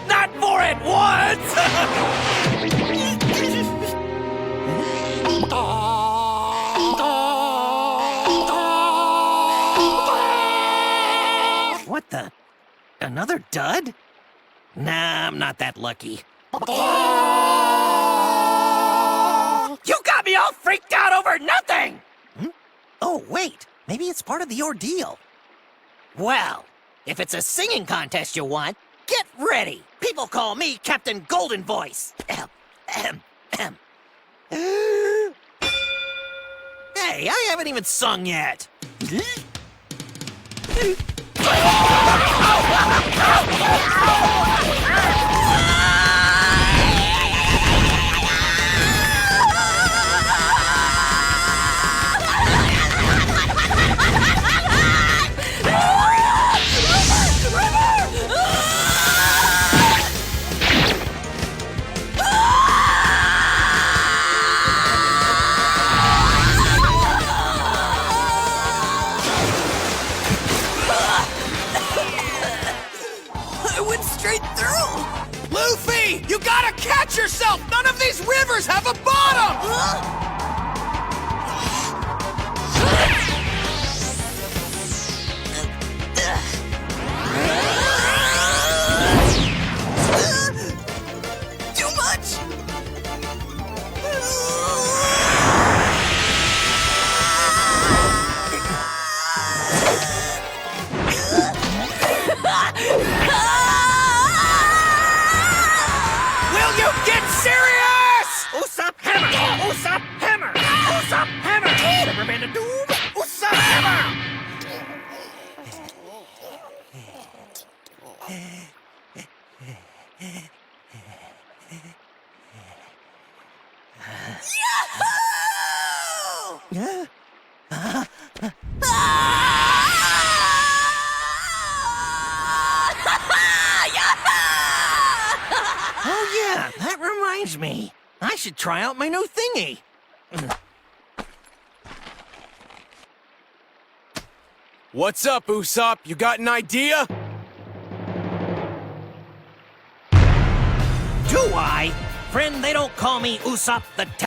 Not for it once! What the? Another dud? Nah, I'm not that lucky. You got me all freaked out over nothing! Oh, wait. Maybe it's part of the ordeal. Well, if it's a singing contest you want, get ready. People call me Captain Golden Voice. Hey, I haven't even sung yet. Luffy! You gotta catch yourself! None of these rivers have a bottom! Too much! Will you get serious? Usopp Hammer! Usopp Hammer! Usopp Hammer! Superman of Doom! Usopp Hammer! Oh yeah, that reminds me. I should try out my new thingy. What's up, Usopp? You got an idea? Do I? Friend, they don't call me Usopp the